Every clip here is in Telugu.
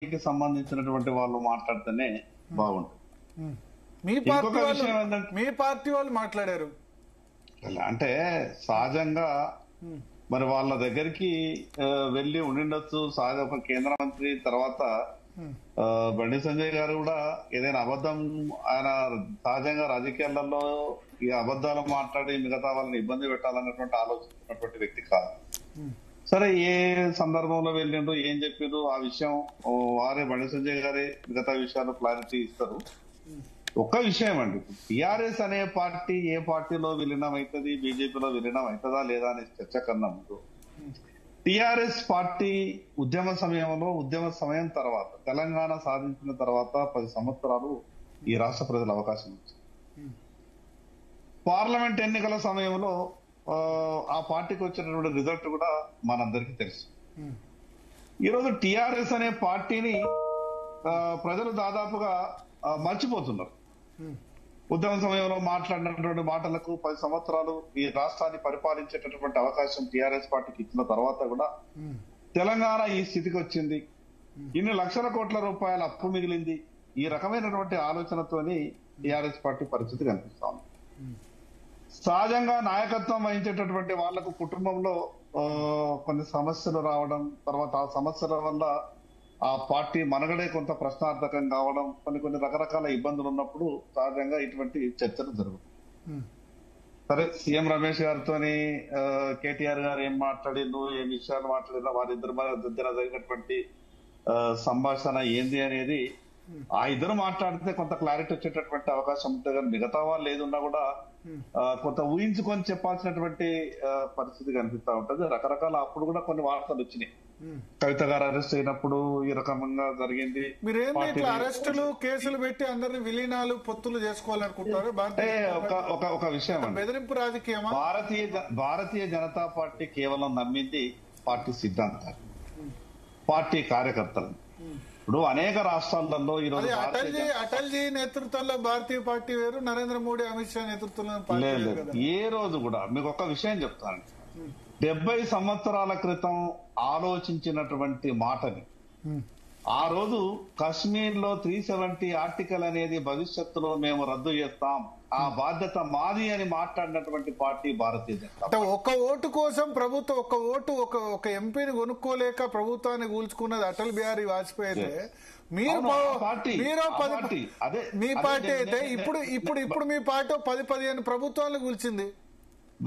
పార్టీకి సంబంధించినటువంటి వాళ్ళు మాట్లాడితేనే బాగుంటుంది. మీ పార్టీ వాళ్ళు మాట్లాడారు అంటే సహజంగా మరి వాళ్ళ దగ్గరికి వెళ్లి ఉండిండొచ్చు. సహజ ఒక కేంద్ర మంత్రి తర్వాత బండి సంజయ్ గారు కూడా ఏదైనా అబద్ధం ఆయన సహజంగా రాజకీయాలలో ఈ అబద్ధాలు మాట్లాడి మిగతా వాళ్ళని ఇబ్బంది పెట్టాలన్నటువంటి ఆలోచించినటువంటి వ్యక్తి కాదు. సరే, ఏ సందర్భంలో వెళ్ళిండ్రు, ఏం చెప్పిండ్రు ఆ విషయం వారే బండి సంజయ్ గారే మిగతా విషయాలు క్లారిటీ ఇస్తారు. ఒక్క విషయం అండి, టిఆర్ఎస్ అనే పార్టీ ఏ పార్టీలో విలీనం అవుతుంది, బీజేపీలో విలీనం అవుతుందా లేదా అనే చర్చ కన్నా ముందు టిఆర్ఎస్ పార్టీ ఉద్యమ సమయం తర్వాత తెలంగాణ సాధించిన తర్వాత 10 సంవత్సరాలు ఈ రాష్ట్ర ప్రజల అవకాశం ఇచ్చింది. పార్లమెంట్ ఎన్నికల సమయంలో ఆ పార్టీకి వచ్చినటువంటి రిజల్ట్ కూడా మనందరికీ తెలుసు. ఈరోజు టిఆర్ఎస్ అనే పార్టీని ప్రజలు దాదాపుగా మర్చిపోతున్నారు. ఉద్యమ సమయంలో మాట్లాడినటువంటి మాటలకు 10 సంవత్సరాలు ఈ రాష్ట్రాన్ని పరిపాలించేటటువంటి అవకాశం టిఆర్ఎస్ పార్టీకి ఇచ్చిన తర్వాత కూడా తెలంగాణ ఈ స్థితికి వచ్చింది. ఇన్ని లక్షల కోట్ల రూపాయల అప్పు మిగిలింది. ఈ రకమైనటువంటి ఆలోచనతోని టిఆర్ఎస్ పార్టీ పరిస్థితి కనిపిస్తా ఉంది. సహజంగా నాయకత్వం వహించేటటువంటి వాళ్లకు కుటుంబంలో కొన్ని సమస్యలు రావడం, తర్వాత ఆ సమస్యల వల్ల ఆ పార్టీ మనగడే కొంత ప్రశ్నార్థకం కావడం, కొన్ని రకరకాల ఇబ్బందులు ఉన్నప్పుడు సహజంగా ఇటువంటి చర్చలు జరుగుతాయి. సరే, సీఎం రమేష్ గారితో కేటీఆర్ గారు ఏం మాట్లాడిండ్రు, ఏ విషయాలు మాట్లాడినా, వారిద్దరి మధ్య జరిగినటువంటి సంభాషణ ఏంది అనేది ఆ ఇద్దరు మాట్లాడితే కొంత క్లారిటీ వచ్చేటటువంటి అవకాశం ఉంటుంది. కానీ మిగతా వాళ్ళు ఏదున్నా కూడా కొంత ఊహించుకొని చెప్పాల్సినటువంటి పరిస్థితి కనిపిస్తా ఉంటది. రకరకాల అప్పుడు కూడా కొన్ని వార్తలు వచ్చినాయి. కవిత గారు అరెస్ట్ అయినప్పుడు ఈ రకంగా జరిగింది. మీరేంటి అరెస్టులు కేసులు పెట్టి అందరిని విలీనాలు పొత్తులు చేసుకోవాలనుకుంటారు? ఒక విషయం, బెదిరింపు రాజకీయమా? భారతీయ జనతా పార్టీ కేవలం నమ్మింది పార్టీ సిద్ధాంతాలు, పార్టీ కార్యకర్తలను. ఇప్పుడు అనేక రాష్ట్రాలలో ఈరోజు అటల్జీ నేతృత్వంలో భారతీయ పార్టీ వేరు, నరేంద్ర మోడీ అమిత్ షా నేతృత్వంలో ఏ రోజు కూడా మీకు ఒక విషయం చెప్తాను. 70 సంవత్సరాల క్రితం ఆలోచించినటువంటి మాటని ఆ రోజు కశ్మీర్ లో 370 ఆర్టికల్ అనేది భవిష్యత్తులో మేము రద్దు చేస్తాం, ఆ బాధ్యత మాది అని మాట్లాడినటువంటి పార్టీ భారతీయ జనతా. ఒక ఓటు కోసం ప్రభుత్వం ఒక ఎంపీని కొనుక్కోలేక ప్రభుత్వాన్ని కూల్చుకున్నది అటల్ బిహారీ వాజ్పేయి. మీ పార్టీ అయితే ఇప్పుడు మీ పార్టీ 10-15 ప్రభుత్వాలను కూల్చింది.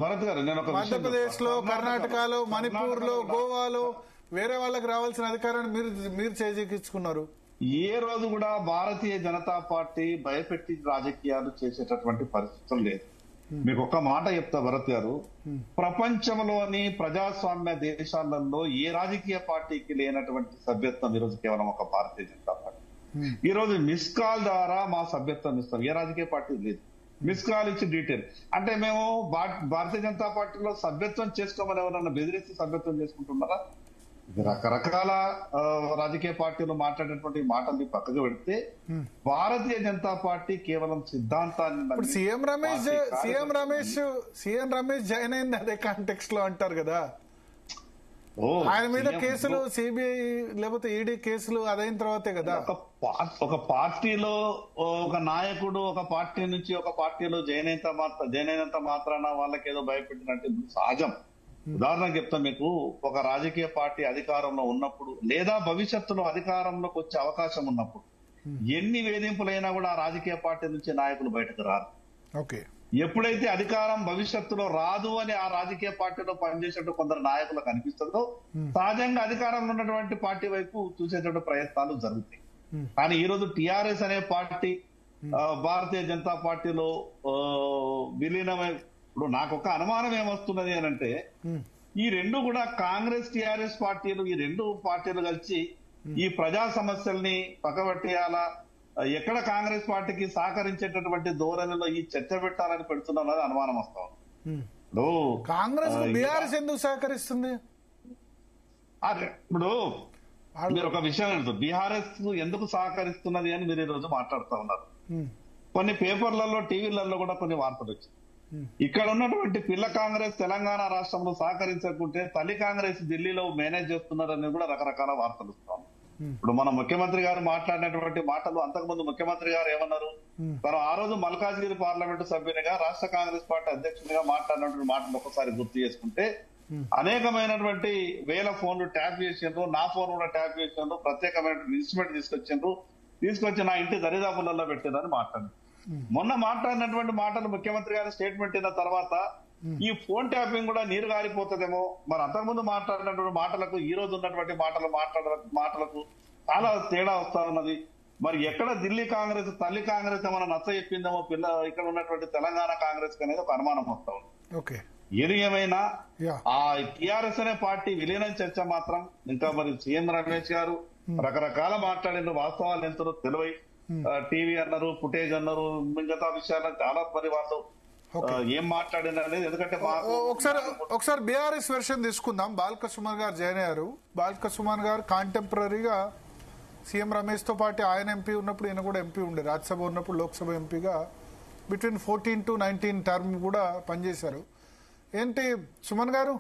భరత్ గారు, నేను మధ్యప్రదేశ్ లో, కర్ణాటకలో, మణిపూర్ లో, గోవాలో వేరే వాళ్ళకి రావాల్సిన అధికారాన్ని మీరు చేజిక్కించుకున్నారు. ఏ రోజు కూడా భారతీయ జనతా పార్టీ భయపెట్టి రాజకీయాలు చేసేటటువంటి పరిస్థితులు లేదు. మీకు ఒక మాట చెప్తా భరత్ గారు, ప్రపంచంలోని ప్రజాస్వామ్య దేశాలలో ఏ రాజకీయ పార్టీకి లేనటువంటి సభ్యత్వం ఈరోజు కేవలం ఒక భారతీయ జనతా పార్టీ. ఈ రోజు మిస్ కాల్ ద్వారా మా సభ్యత్వం ఇస్తాం, ఏ రాజకీయ పార్టీ లేదు. మిస్ కాల్ ఇచ్చి డీటెయిల్ అంటే మేము భారతీయ జనతా పార్టీలో సభ్యత్వం చేసుకోమని ఎవరన్నా బెదిరిస్తే సభ్యత్వం చేసుకుంటున్నారా? రకరకాల రాజకీయ పార్టీలు మాట్లాడేటువంటి మాటల్ని పక్కకు పెడితే భారతీయ జనతా పార్టీ కేవలం సిద్ధాంతాన్ని. సీఎం రమేష్ జాయిన్ అయింది అదే కాంటెక్స్ట్ లో అంటారు కదా. ఆయన మీద కేసులు సిబిఐ లేకపోతే ఈడీ కేసులు అదైన తర్వాతే కదా. ఒక పార్టీలో ఒక నాయకుడు ఒక పార్టీ నుంచి ఒక పార్టీలో జాయిన్ అయినంత మాత్రాన వాళ్ళకి ఏదో భయపెట్టినట్టు సహజం. ఉదాహరణకు చెప్తా మీకు, ఒక రాజకీయ పార్టీ అధికారంలో ఉన్నప్పుడు లేదా భవిష్యత్తులో అధికారంలోకి వచ్చే అవకాశం ఉన్నప్పుడు ఎన్ని వేధింపులైనా కూడా ఆ రాజకీయ పార్టీ నుంచి నాయకులు బయటకు రారు. ఎప్పుడైతే అధికారం భవిష్యత్తులో రాదు అని ఆ రాజకీయ పార్టీలో పనిచేసేట్టు కొందరు నాయకులకు అనిపిస్తుందో సహజంగా అధికారంలో ఉన్నటువంటి పార్టీ వైపు చూసేటువంటి ప్రయత్నాలు జరుగుతాయి. కానీ ఈ రోజు టిఆర్ఎస్ అనే పార్టీ భారతీయ జనతా పార్టీలో విలీనమై, ఇప్పుడు నాకు ఒక అనుమానం ఏమొస్తున్నది అని అంటే, ఈ రెండు కూడా కాంగ్రెస్ టిఆర్ఎస్ పార్టీలు, ఈ రెండు పార్టీలు కలిసి ఈ ప్రజా సమస్యల్ని పక్కబట్టేయాలా, ఎక్కడ కాంగ్రెస్ పార్టీకి సహకరించేటటువంటి ధోరణిలో ఈ చర్చ పెట్టాలని పెడుతున్నది అనుమానం వస్తాం. ఇప్పుడు కాంగ్రెస్ బీఆర్ఎస్ ఎందుకు సహకరిస్తుంది? ఇప్పుడు మీరు ఒక విషయం అంటారు, బీఆర్ఎస్ ఎందుకు సహకరిస్తున్నది అని మీరు ఈ రోజు మాట్లాడుతూ ఉన్నారు. కొన్ని పేపర్లలో, టీవీలలో కూడా కొన్ని వార్తలు వచ్చాయి. ఇక్కడ ఉన్నటువంటి పిల్ల కాంగ్రెస్ తెలంగాణ రాష్ట్రంలో సహకరించకుంటే తల్లి కాంగ్రెస్ ఢిల్లీలో మేనేజ్ చేస్తున్నారని కూడా రకరకాల వార్తలు వస్తాం. ఇప్పుడు మన ముఖ్యమంత్రి గారు మాట్లాడినటువంటి మాటలు అంతకుముందు ముఖ్యమంత్రి గారు ఏమన్నారు, తను ఆ రోజు మల్కాజ్గిరి పార్లమెంటు సభ్యునిగా రాష్ట్ర కాంగ్రెస్ పార్టీ అధ్యక్షునిగా మాట్లాడినటువంటి మాటలు ఒకసారి గుర్తు చేసుకుంటే అనేకమైనటువంటి వేల ఫోన్లు ట్యాప్ చేసిండ్రు, నా ఫోన్ కూడా ట్యాప్ చేసిండ్రు, ప్రత్యేకమైన ఇన్స్ట్రుమెంట్ తీసుకొచ్చి నా ఇంటి దరిదాపులలో పెట్టిందని మాట్లాడారు. మొన్న మాట్లాడినటువంటి మాటలు ముఖ్యమంత్రి గారి స్టేట్మెంట్ అయిన తర్వాత ఈ ఫోన్ ట్యాపింగ్ కూడా నీరు గారిపోతుందేమో, మరి అంతకుముందు మాట్లాడినటువంటి మాటలకు ఈ రోజు ఉన్నటువంటి మాటలకు చాలా తేడా వస్తా ఉన్నది. మరి ఎక్కడ ఢిల్లీ కాంగ్రెస్ తల్లి కాంగ్రెస్ ఏమైనా నచ్చ చెప్పిందేమో ఇక్కడ ఉన్నటువంటి తెలంగాణ కాంగ్రెస్ అనేది ఒక అనుమానం వస్తా ఉంది. ఏది ఏమైనా ఆ టిఆర్ఎస్ అనే పార్టీ విలీనం చర్చ మాత్రం ఇంకా మరి సీఎం రమేష్ గారు రకరకాల మాట్లాడిన వాస్తవాలు ఎంతో తెలివై టీవీ అన్నారు, ఫుటేజ్ అన్నారు, మిగతా విషయాలను చాలా మరి వాళ్ళు ఏం మాట్లాడినారు. ఎందుకంటే ఒకసారి బీఆర్ఎస్ వెర్షన్ తీసుకుందాం. బాల్క సుమన్ గారు జాయిన్ అయ్యారు. బాల్క సుమన్ గారు కాంటెంపరీగా సీఎం రమేష్ తో పాటు ఆయన ఎంపీ ఉన్నప్పుడు ఈయన కూడా ఎంపీ ఉండే, రాజ్యసభ ఉన్నప్పుడు లోక్సభ ఎంపీగా బిట్వీన్ 14 to 19 టర్మ్ కూడా పనిచేశారు. ఏంటి సుమన్ గారు?